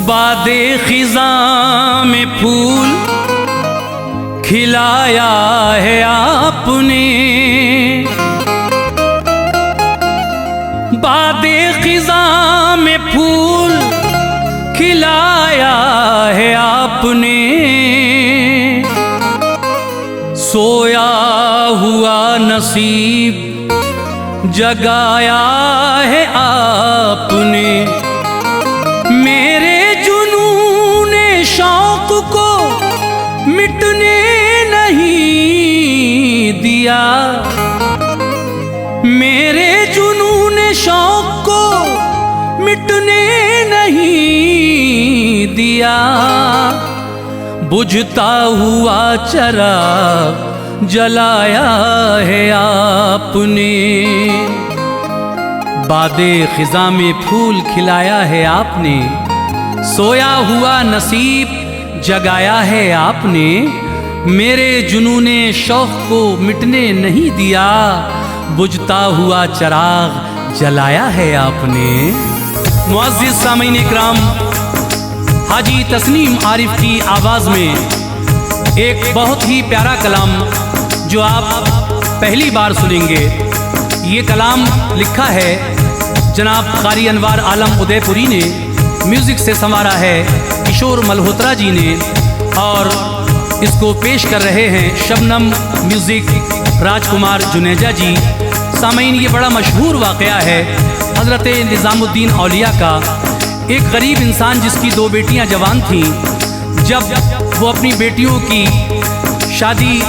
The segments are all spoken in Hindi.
बादे खिज़ां में फूल खिलाया है आपने, बादे खिज़ां में फूल खिलाया है आपने, सोया हुआ नसीब जगाया है आपने। मेरे जुनूने शौक को मिटने नहीं दिया, मेरे जुनूने शौक को मिटने नहीं दिया। बुझता हुआ चिराग जलाया है आपने, बादे खिज़ां में फूल खिलाया है आपने, सोया हुआ नसीब जगाया है आपने। मेरे जुनूने शौक को मिटने नहीं दिया, बुझता हुआ चिराग जलाया है आपने। मुअज़्ज़िज़ सामीन इकराम, हाजी तस्नीम आरिफ की आवाज़ में एक बहुत ही प्यारा कलाम जो आप पहली बार सुनेंगे। ये कलाम लिखा है जनाब क़ारी अनवार आलम उदयपुरी ने, म्यूज़िक से संवारा है किशोर मल्होत्रा जी ने, और इसको पेश कर रहे हैं शबनम म्यूज़िक राजकुमार जुनेजा जी। सामीन, ये बड़ा मशहूर वाक़या है हज़रत निज़ामुद्दीन औलिया का। एक गरीब इंसान जिसकी 2 बेटियां जवान थीं, जब वो अपनी बेटियों की शादी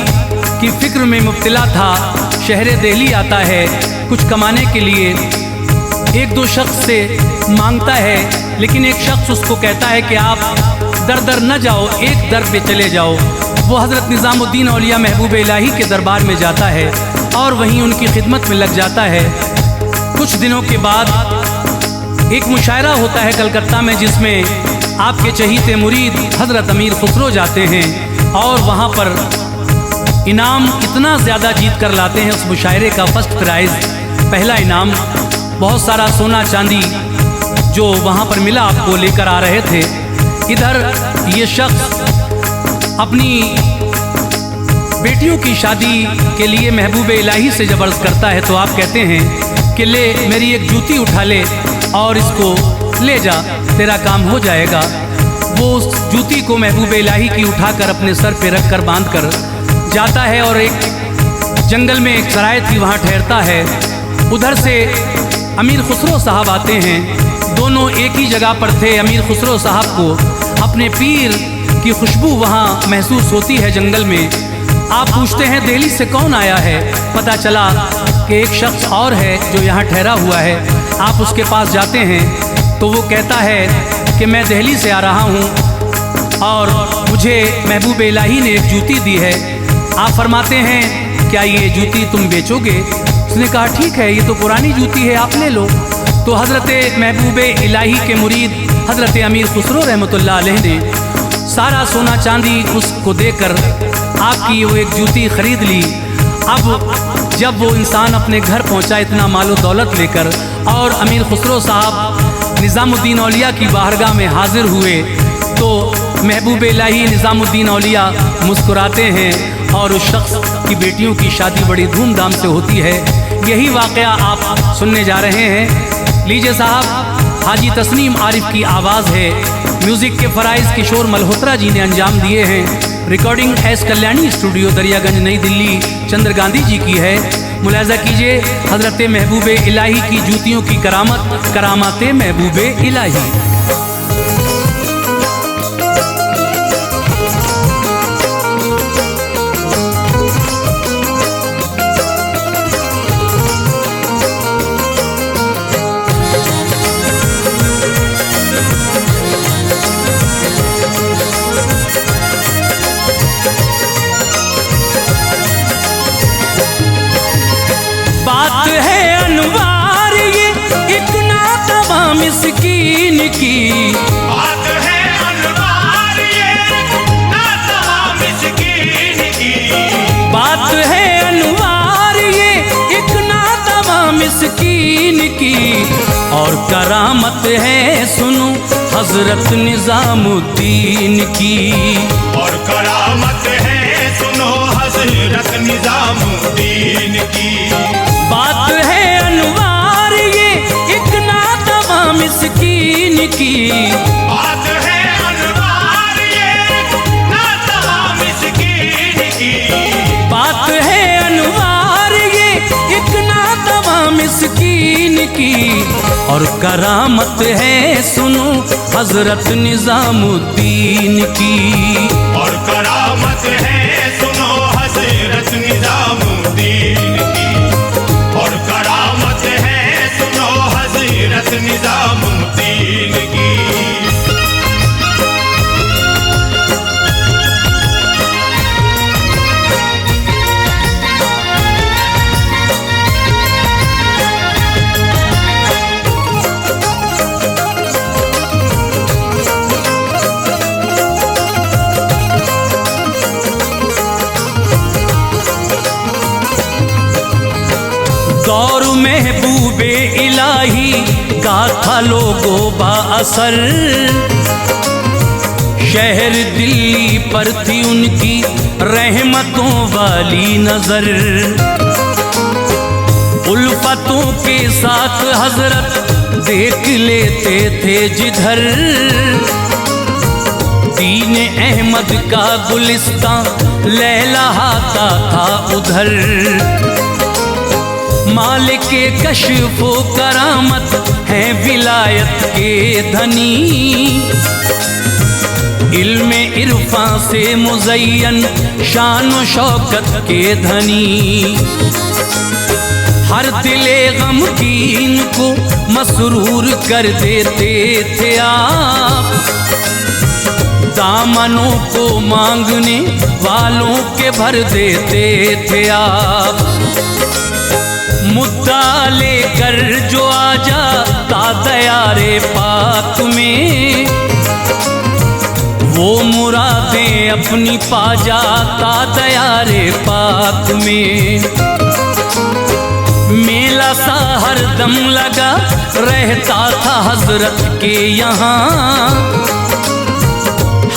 की फ़िक्र में मुब्तला था, शहर दिल्ली आता है कुछ कमाने के लिए। 1-2 शख्स से मांगता है, लेकिन एक शख्स उसको कहता है कि आप दर दर न जाओ, एक दर पे चले जाओ। वो हज़रत निज़ामुद्दीन औलिया महबूब इलाही के दरबार में जाता है और वहीं उनकी खिदमत में लग जाता है। कुछ दिनों के बाद एक मुशायरा होता है कलकत्ता में, जिसमें आपके चहीते मुरीद हज़रत अमीर खुसरो जाते हैं और वहाँ पर इनाम इतना ज़्यादा जीत कर लाते हैं। उस मुशायरे का फर्स्ट प्राइज़, पहला इनाम, बहुत सारा सोना चांदी जो वहाँ पर मिला आपको लेकर आ रहे थे। इधर ये शख्स अपनी बेटियों की शादी के लिए महबूब इलाही से जब अर्ज़ करता है तो आप कहते हैं कि ले मेरी एक जूती उठा ले और इसको ले जा, तेरा काम हो जाएगा। वो उस जूती को महबूब इलाही की उठाकर अपने सर पे रख कर बांध कर जाता है और एक जंगल में एक सराय थी वहाँ ठहरता है। उधर से अमीर खुसरो साहब आते हैं, दोनों एक ही जगह पर थे। अमीर खुसरो साहब को अपने पीर की खुशबू वहाँ महसूस होती है जंगल में। आप पूछते हैं दिल्ली से कौन आया है, पता चला कि एक शख्स और है जो यहाँ ठहरा हुआ है। आप उसके पास जाते हैं तो वो कहता है कि मैं दिल्ली से आ रहा हूँ और मुझे महबूब इलाही ने एक जूती दी है। आप फरमाते हैं क्या ये जूती तुम बेचोगे? उसने कहा ठीक है, ये तो पुरानी जूती है, आप ले लो। तो हज़रत महबूब इलाही के मुरीद हज़रत अमीर खुसरो रहमतुल्लाह अलैह ने सारा सोना चांदी उसको देकर आपकी वो एक जूती ख़रीद ली। अब जब वो इंसान अपने घर पहुंचा इतना मालो दौलत लेकर और अमीर खुसरो साहब निज़ामुद्दीन औलिया की बारगाह में हाजिर हुए तो महबूब इलाही निज़ामुद्दीन औलिया मुस्कुराते हैं और उस शख्स की बेटियों की शादी बड़ी धूमधाम से होती है। यही वाक़या आप सुनने जा रहे हैं। लीजिए साहब, हाजी तस्नीम आरिफ की आवाज़ है, म्यूज़िक के फ़राइज़ किशोर मल्होत्रा जी ने अंजाम दिए हैं। Recording S Kalyani studio Daryaganj नई दिल्ली चंद्र गांधी जी की है। मुलाज़ा कीजिए हज़रत महबूब इलाही की जूतियों की करामत, करामाते महबूब इलाही। बात है अनवार ये एक नातवा मिस्कीन की, बात है अनवार ये नातवा मिस्कीन की, बात है अनवार ये एक नातवा मिस्कीन की। और करामत है सुनो हजरत निजामुद्दीन की। और करामत है सुनो हजरत निजामुद्दीन की। बात है अनवार ये एक नातवा मिस्कीन की। बात है अनवार ये नातवा मिस्कीन की। बात है अनवार ये एक नातवा मिस्कीन की। और करामत है सुनो हजरत निजामुद्दीन की। और करामत है सुनो हजरत निजामुद्दीन की। और करामत है सुनो हजरत निजामुद्दीन की। दौर महबूबे इलाही गाथा लोगो बाअसर। शहर दिल्ली पर थी उनकी रहमतों वाली नजर। उल्फतों के साथ हजरत देख लेते थे जिधर। दीन अहमद का गुलिस्तां लहलहाता था उधर। मालिक के कश्फो करामत है विलायत के धनी। इल्मे इरफां से मुज़य्यन शान व शौकत के धनी। हर दिले गमगीन को मसरूर कर देते थे आप। दामनों को मांगने वालों के भर देते थे आप। मुद्दा लेकर जो आ जाता दयारे पाक में। वो मुरादें अपनी पा जाता दयारे पाक में। मेला सा हरदम लगा रहता था हजरत के यहाँ।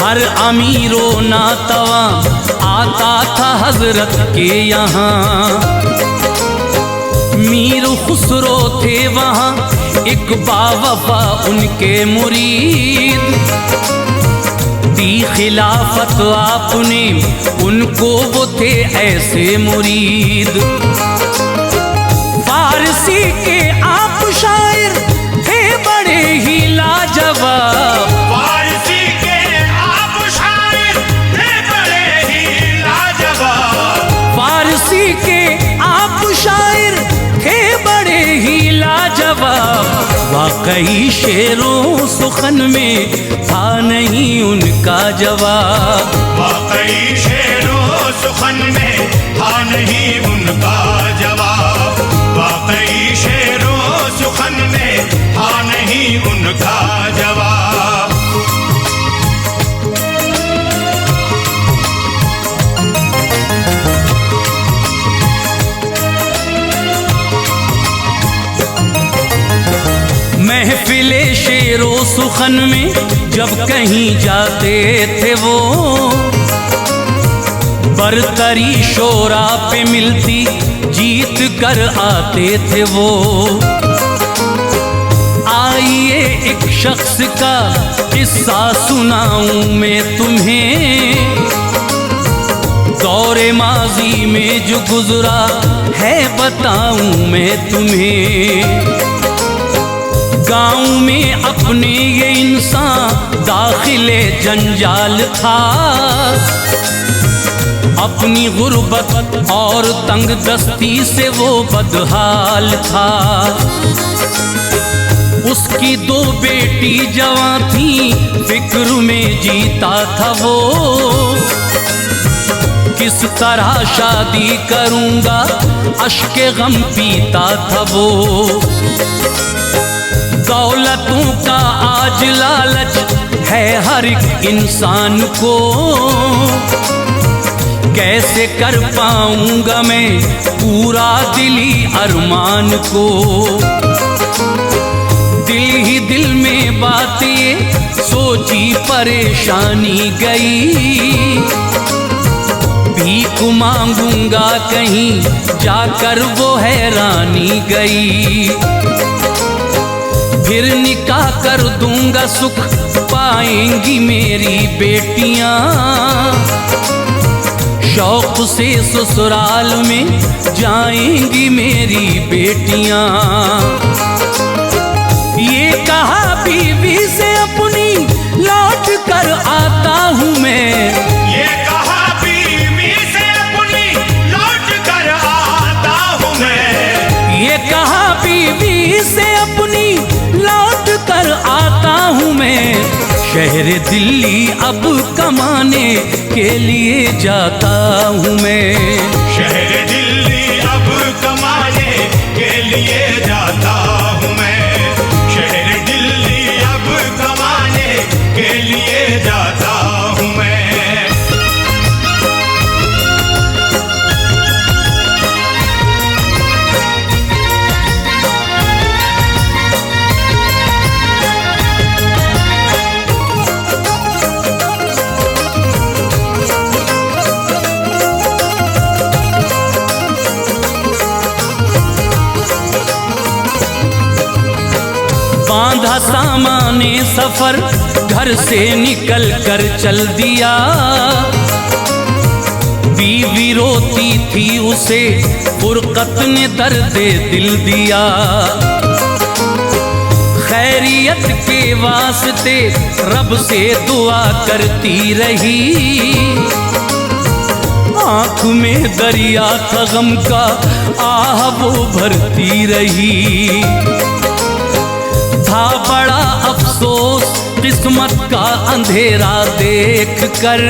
हर अमीरो नातवा आता था हजरत के यहाँ। मीर खुसरो थे वहाँ एक बावफा उनके मुरीद। दी खिलाफत आपने उनको वो थे ऐसे मुरीद। फारसी के आप शायर थे बड़े ही लाजवाब। फारसी के आप शायर थे बड़े ही लाजवाब। फारसी के आप शायर थे बड़े ही लाजवाब। वाकई शेरों सुखन में था नहीं उनका जवाब। वाकई शेरों सुखन में था नहीं उनका जवाब। वाकई शेरों सुखन में था नहीं उनका जवाब। महफिले शेरो सुखन में जब कहीं जाते थे वो। बरतरी शोरा पे मिलती जीत कर आते थे वो। आइए एक शख्स का किस्सा सुनाऊं मैं तुम्हें। दौरे माजी में जो गुजरा है बताऊं मैं तुम्हें। गाँव में अपने ये इंसान दाखिले जंजाल था। अपनी गुर्बत और तंग दस्ती से वो बदहाल था। उसकी दो बेटी जवां थी फिक्र में जीता था वो। किस तरह शादी करूंगा अश्के गम पीता था वो। दौलतों का आज लालच है हर एक इंसान को। कैसे कर पाऊंगा मैं पूरा दिली अरमान को। दिल ही दिल में बात ये सोची परेशानी गई, भीख मांगूंगा कहीं जाकर वो हैरानी गई। फिर निकाह कर दूंगा सुख पाएंगी मेरी बेटियां, शौक से ससुराल में जाएंगी मेरी बेटियां। ये कहा बीवी से अपनी लौट कर आता हूँ मैं, ये कहा बीवी से अपनी लौट कर आता हूँ मैं, ये कहा बीवी से अपनी लौट कर आता हूँ मैं। शहर दिल्ली अब कमाने के लिए जाता हूँ मैं, शहर दिल्ली अब कमाने के लिए जाता हूँ मैं, शहर दिल्ली अब कमाने के लिए जाता हूँ मैं। बांधा सामाने सफर घर से निकल कर चल दिया, बीवी रोती थी उसे फुरकत ने दर्दे दिल दिया। खैरियत के वास्ते रब से दुआ करती रही, आँख में दरिया था गम का आह वो भरती रही। था बड़ा अफसोस किस्मत का अंधेरा देख कर,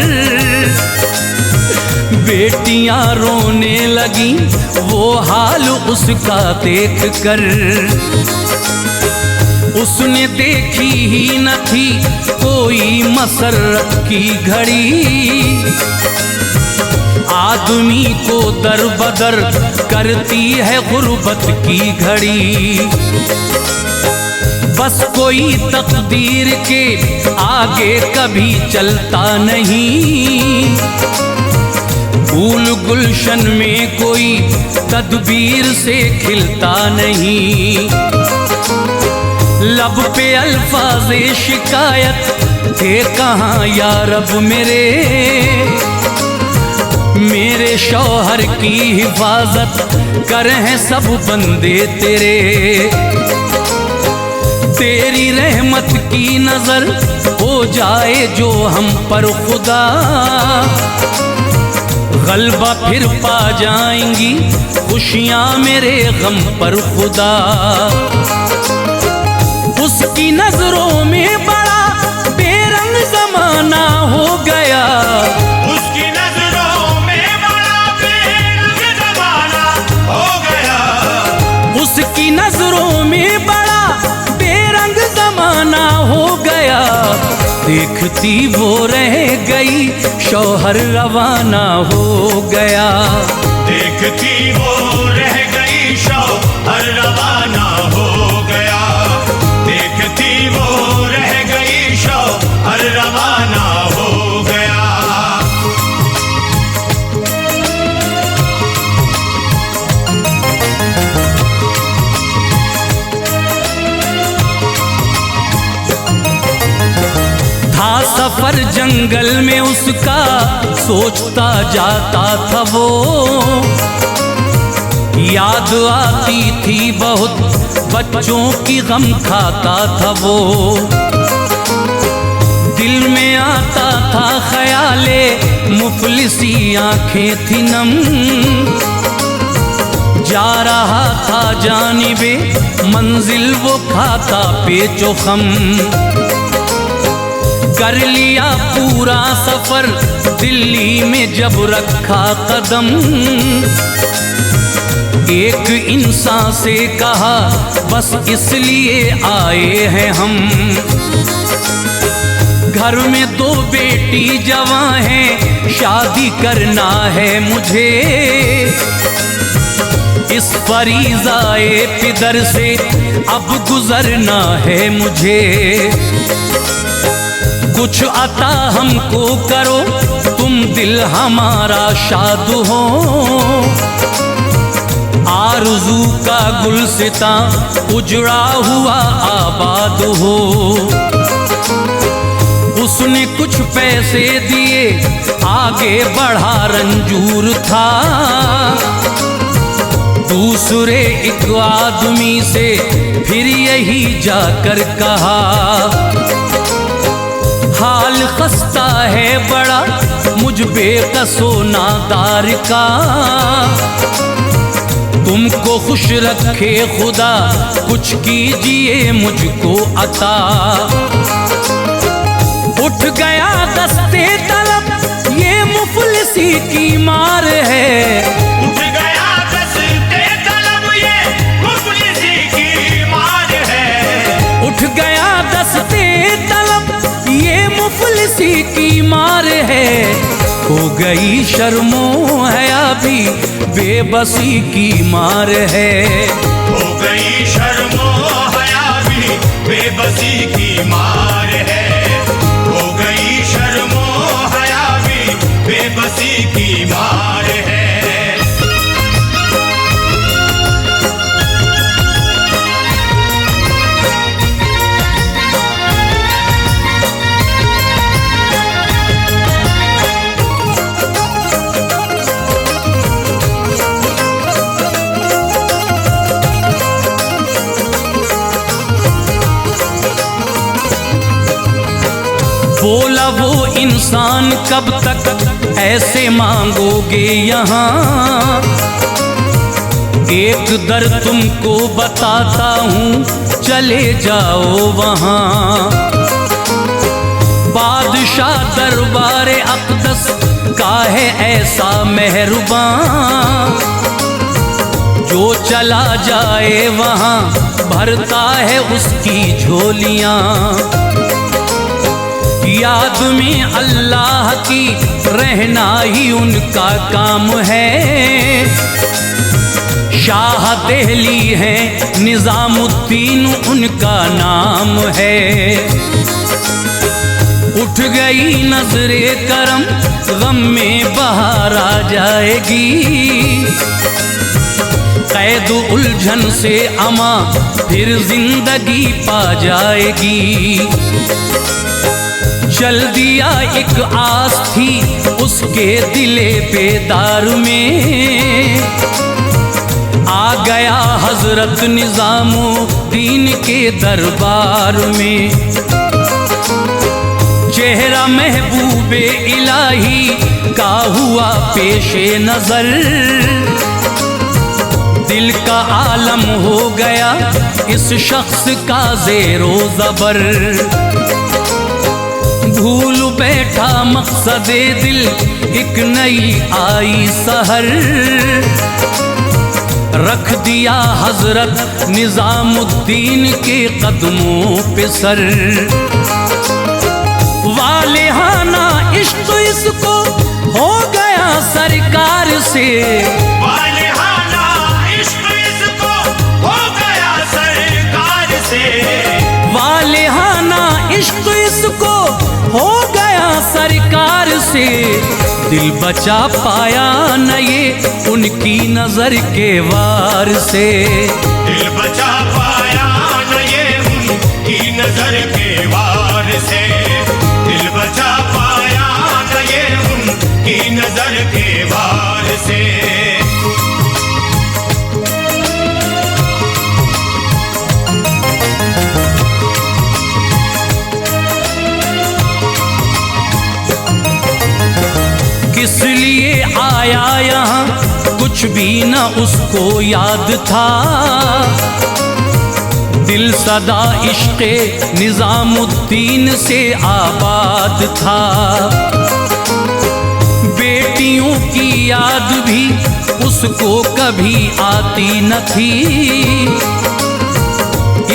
बेटियां रोने लगी वो हाल उसका देख कर। उसने देखी ही न थी कोई मसरत की घड़ी, आदमी को दर बदर करती है गुर्बत की घड़ी। बस कोई तकदीर के आगे कभी चलता नहीं, फूल गुलशन में कोई तदबीर से खिलता नहीं। लब पे अल्फाज़े शिकायत थे कहाँ या रब मेरे शौहर की हिफाजत कर हैं सब बंदे तेरे। तेरी रहमत की नजर हो जाए जो हम पर खुदा, गलबा फिर पा जाएंगी खुशियां मेरे गम पर खुदा। उसकी नजरों में बड़ा बेरंग जमाना हो गया, उसकी नजरों में बड़ा बेरंग जमाना हो गया, उसकी नजरों में बड़ा बेरंग जमाना हो गया। देखती वो रह गई शौहर रवाना हो गया, देखती वो रह गई शौहर रवाना हो गया, देखती वो रह गई शौहर रवाना हो गया। था सफर जंगल में उसका सोचता जाता था वो, याद आती थी बहुत बच्चों की गम खाता था वो। दिल में आता था ख्याले मुफलिसी आंखें थी नम, जा रहा था जानिबे मंजिल वो खाता पेचो खम। कर लिया पूरा सफर दिल्ली में जब रखा कदम, एक इंसान से कहा बस इसलिए आए हैं हम। घर में 2 बेटी जवां हैं, शादी करना है मुझे, इस फरीज़ाए पिदर से अब गुजरना है मुझे। कुछ अता हमको करो, तुम दिल हमारा शाद हो। आरज़ू का गुलसिता उजड़ा हुआ आबाद हो। उसने कुछ पैसे दिए, आगे बढ़ा रंजूर था। दूसरे एक आदमी से फिर यही जाकर कहा, हाल खस्ता है बड़ा मुझ बेकसो नादार का। तुमको खुश रखे खुदा, कुछ कीजिए मुझको अता। उठ गया दस्ते तलब, ये मुफलिसी की मार है। उठ गया दस्ते तलब, ये मुफलिसी की मार है। उठ गया दस्ते तलब, ये मुफलिसी की मार है। हो गई शर्मो हया भी बेबसी की मार है। हो गई शर्मो हया भी बेबसी की मार है। हो गई शर्मो हया भी बेबसी की मार है। बोला वो इंसान कब तक ऐसे मांगोगे यहाँ। एक दर तुमको बताता हूँ, चले जाओ वहाँ। बादशाह दरबारे अक़दस का है ऐसा मेहरबान, जो चला जाए वहाँ भरता है उसकी झोलियाँ। याद में अल्लाह की रहना ही उनका काम है। शाह दहली है निज़ामुद्दीन उनका नाम है। उठ गई नजरे करम, गम में बहार आ जाएगी। कैद उलझन से अमा फिर जिंदगी पा जाएगी। चल दिया एक आस थी उसके दिले बेदार में। आ गया हजरत निज़ामुद्दीन के दरबार में। चेहरा महबूबे इलाही का हुआ पेशे नजर। दिल का आलम हो गया इस शख्स का ज़ेरो ज़बर। भूल बैठा मकसदे दिल, एक नई आई सहर। रख दिया हजरत निज़ामुद्दीन के कदमों पे सर। वालेहाना इश्क इसको हो गया सरकार से। वालेहाना इश्क इसको हो गया सरकार से। वालेहाना इश्क इसको हो गया सरकार से। दिल बचा पाया न ये उनकी नजर के वार से। दिल बचा पाया न ये उनकी नजर के वार से। दिल बचा पाया न ये उनकी नजर के वार से। किस लिए आया यहाँ कुछ भी न उसको याद था। दिल सदा इश्क़े निज़ामुद्दीन से आबाद था। बेटियों की याद भी उसको कभी आती न थी।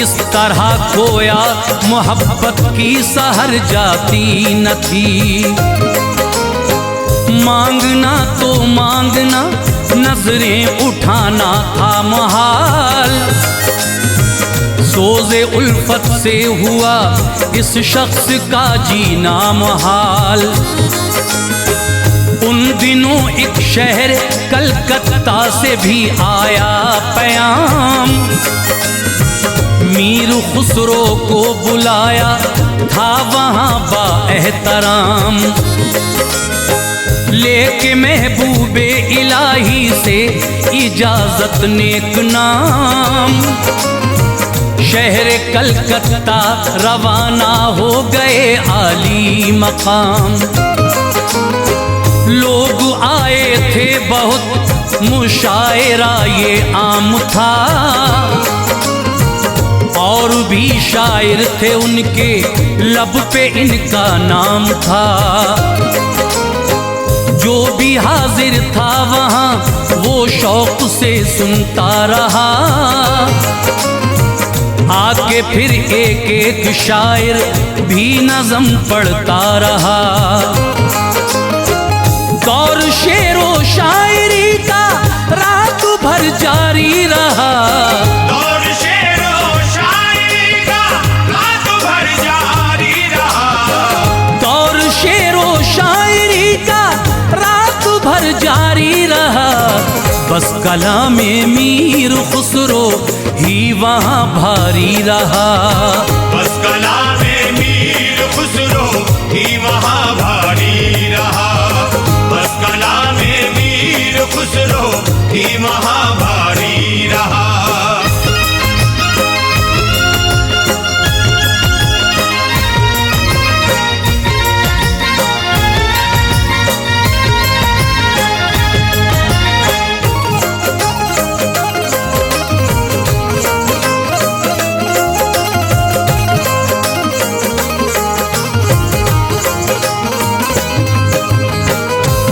इस तरह खोया मोहब्बत की सहर जाती न थी। मांगना तो मांगना, नजरें उठाना था महाल। सो रोज़े उल्फत से हुआ इस शख्स का जीना मुहाल। उन दिनों एक शहर कलकत्ता से भी आया पैगाम, मीर खुसरो को बुलाया था वहाँ बाएहतराम। लेके महबूबे इलाही से इजाजत नेक नाम, शहर कलकत्ता रवाना हो गए आली मकाम। लोग आए थे बहुत, मुशायरा ये आम था, और भी शायर थे उनके लब पे इनका नाम था। जो भी हाजिर था वहाँ वो शौक से सुनता रहा, आके फिर एक एक शायर भी नज़म पढ़ता रहा। दौर शेरो शायरी का रात भर जारी रहा, दौर शेरो शायरी का रात भर जारी रहा, दौर शेरो शायरी का रात भर जारी रहा। बस कलामे मीर खुसरो ही वहाँ भारी रहा, बस कलामे मीर खुसरो ही वहाँ भारी रहा, बस कलामे मीर खुसरो ही वहाँ भारी रहा।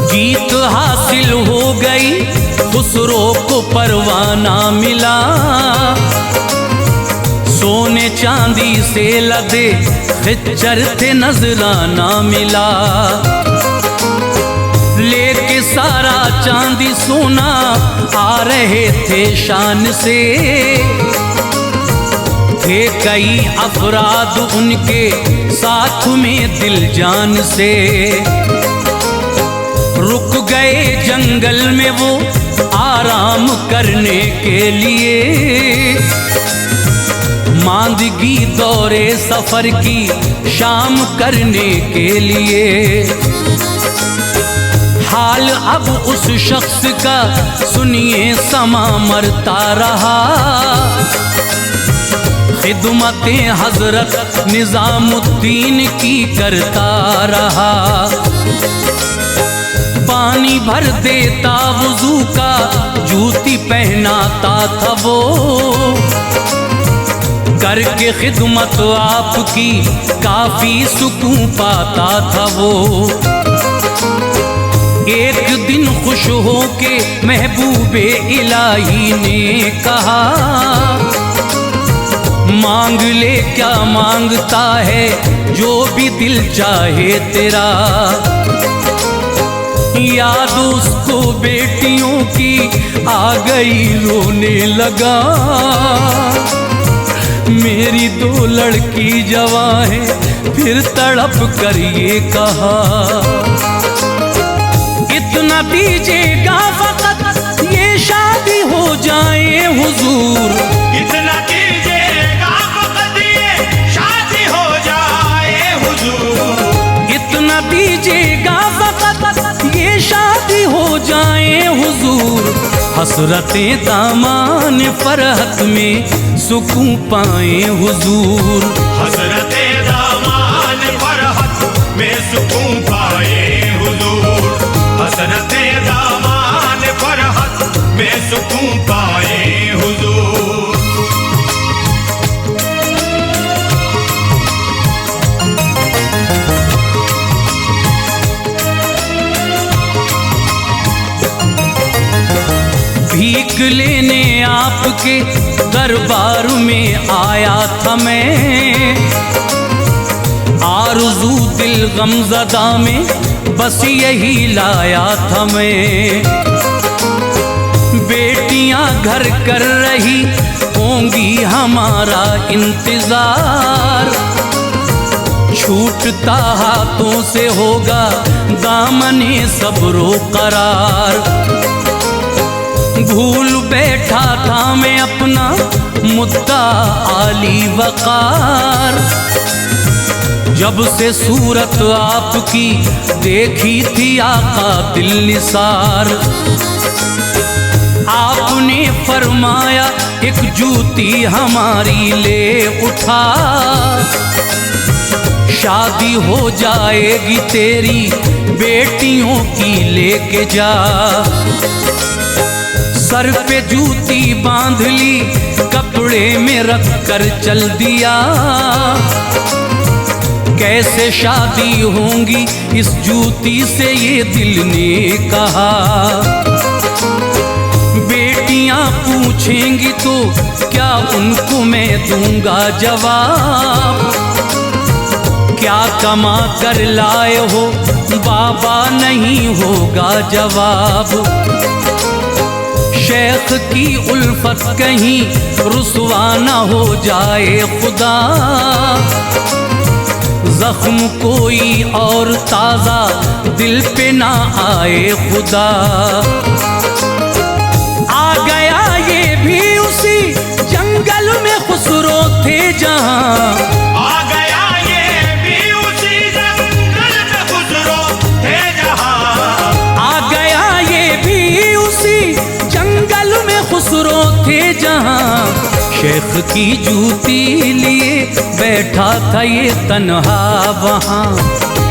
जीत हासिल हो गई, खुसरो को परवाना मिला। सोने चांदी से लदे खच्चर थे नजराना मिला। लेके सारा चांदी सोना आ रहे थे शान से, थे कई अफराद उनके साथ में दिल जान से। रुक गए जंगल में वो आराम करने के लिए, मांदगी दौरे सफर की शाम करने के लिए। हाल अब उस शख्स का सुनिए समा मरता रहा, खिदमते हजरत निजामुद्दीन की करता रहा। पानी भर देता वुजू का, जूती पहनाता था वो, करके खिदमत आपकी काफी सुकून पाता था वो। एक दिन खुश हो के महबूबे इलाही ने कहा, मांग ले क्या मांगता है, जो भी दिल चाहे तेरा। याद उसको बेटियों की आ गई, रोने लगा। मेरी दो लड़की जवां है, फिर तड़प कर ये कहा, इतना दीजिएगा वक़्त ये शादी हो जाए हुजूर। इतना दीजिएगा वक़्त ये शादी हो जाए हुजूर। इतना दीजिएगा वक़्त ये शादी हो जाए हुजूर। हसरतें दामान फरहत में सुकून पाए हुजूर। हसरते दामान फरहत में सुकून पाए हुजूर। हसरते दामान फरहत में सुकून पाए हुजूर। भीख लेने आपके दरबार में आया था मैं, आरज़ू दिल गमज़दा में बस यही लाया था मैं। बेटियां जूतियां घर कर रही होंगी हमारा इंतजार। छूटता हाथों से होगा दामने सब्रो करार। भूल बैठा था मैं अपना मुद्दा आली वकार। जब से सूरत आपकी देखी थी आका दिल निसार। आपने फरमाया एक जूती हमारी ले उठा। शादी हो जाएगी तेरी बेटियों की लेके जा। सर पे जूती बांध ली कपड़े में रख कर चल दिया। कैसे शादी होंगी इस जूती से ये दिल ने कहा। बेटियां पूछेंगी तो क्या उनको मैं दूंगा जवाब। क्या कमा कर लाए हो बाबा नहीं होगा जवाब। शेख की उल्फत कहीं रुसवा न हो जाए खुदा। जख्म कोई और ताजा दिल पे ना आए खुदा। आ गया ये भी उसी जंगल में खुसरो थे जहां। आ गया ये भी उसी जंगल में खुसरो थे जहां। आ गया ये भी उसी जंगल में खुसरो थे जहां। शेख की जूती लिए बैठा था ये तन्हा वहां।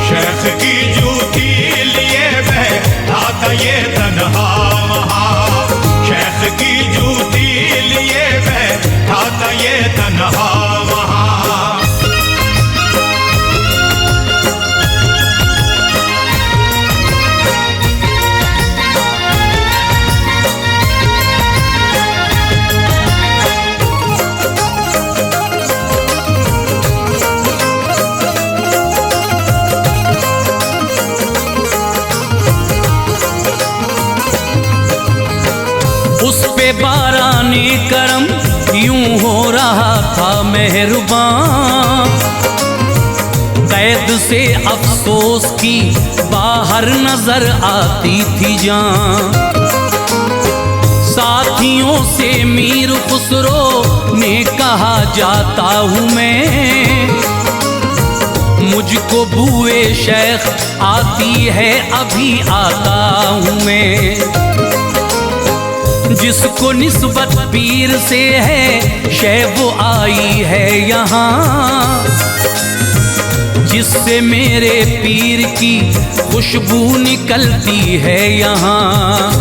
शेख की जूती लिए बैठा था ये तन्हा वहां। शेख की जूती लिए बैठा था ये तन्हा वहां। उस पे बाराने करम यूं हो रहा था मेहरबान। कैद से अफसोस की बाहर नजर आती थी जान। साथियों से मीर खुसरो ने कहा जाता हूँ मैं। मुझको बुए शेख आती है अभी आता हूँ मैं। जिसको निस्बत पीर से है शय वो आई है यहाँ। जिससे मेरे पीर की खुशबू निकलती है यहाँ।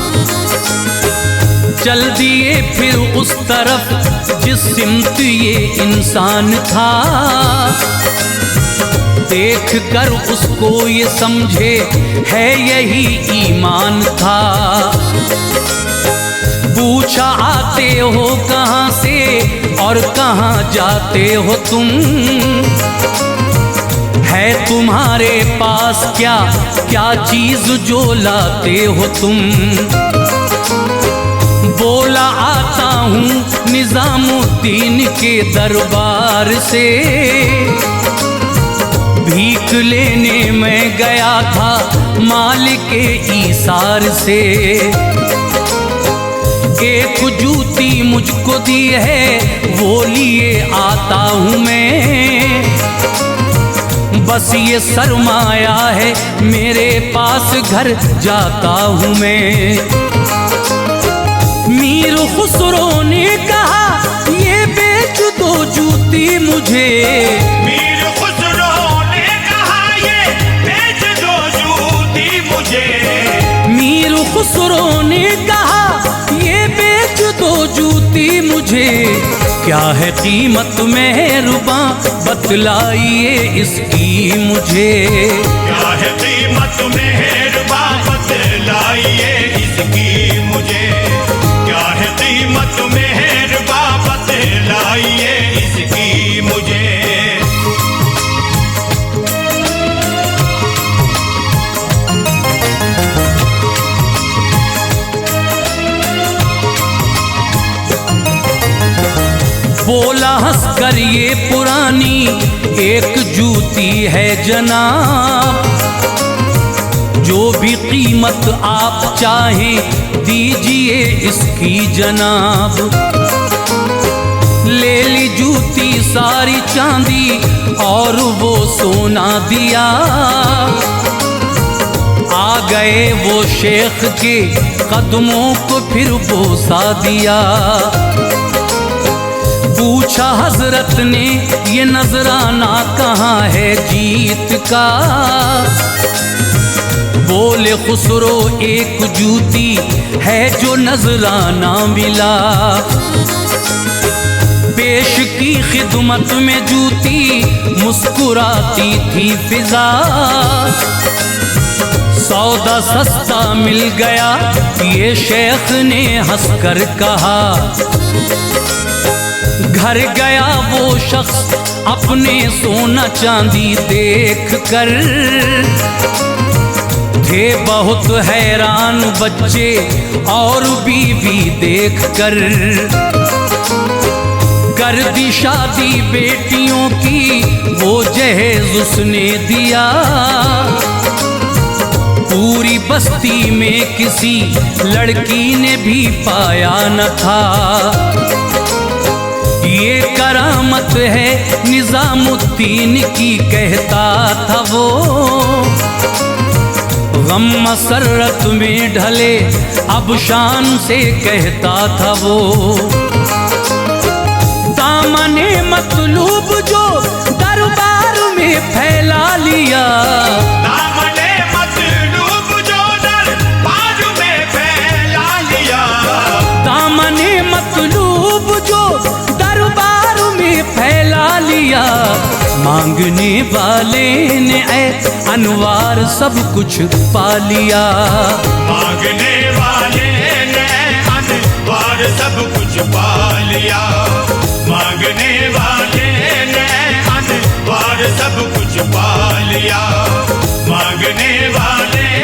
चल दिए फिर उस तरफ जिस सिमत ये इंसान था। देख कर उसको ये समझे है यही ईमान था। पूछा आते हो कहाँ से और कहाँ जाते हो तुम। है तुम्हारे पास क्या क्या चीज जो लाते हो तुम। बोला आता हूँ निजामुद्दीन के दरबार से। भीख लेने मैं गया था मालिक के ईसार से। एक जूती मुझको दी है वो लिए आता हूँ मैं। बस ये सरमाया है मेरे पास घर जाता हूँ मैं। मीर खुसरो ने कहा ये बेच दो जूती मुझे। मीर खुसरो ने कहा ये बेच दो जूती मुझे। मीर खुसरो ने कहा ये बेच दो जूती मुझे। क्या है कीमत मेहरबां बतलाइए इसकी मुझे। क्या है कीमत मेहरबां बतलाइए इसकी मुझे। क्या है कीमत मेहरबां बतलाइए इसकी मुझे। बोला हंसकर ये पुरानी एक जूती है जनाब, जो भी कीमत आप चाहें दीजिए इसकी जनाब। ले ली जूती सारी चांदी और वो सोना दिया, आ गए वो शेख के कदमों को फिर बोसा दिया। पूछा हजरत ने ये नजराना कहाँ है जीत का, बोले खुसरो एक जूती है जो नजराना मिला। पेश की खिदमत में जूती मुस्कुराती थी फिजा, सौदा सस्ता मिल गया ये शेख ने हंसकर कहा। घर गया वो शख्स अपने सोना चांदी देख कर, थे बहुत हैरान बच्चे और बीवी देख कर। कर दी शादी बेटियों की वो जहेज उसने दिया, पूरी बस्ती में किसी लड़की ने भी पाया न था। ये करामत है निजामुद्दीन की कहता था वो, गम मसरत में ढले अब शान से कहता था वो। दामने मतलूब जो दरबार में फैला लिया, दामने मतलूब जो दरबार में फैला लिया, दामने मतलूब जो दरबार में फैला लिया। मांगने वाले ने ऐ अनवार सब कुछ पा लिया, मांगने वाले ने अनवार सब कुछ पा लिया, मांगने वाले ने अनवार सब कुछ पा लिया, मांगने वाले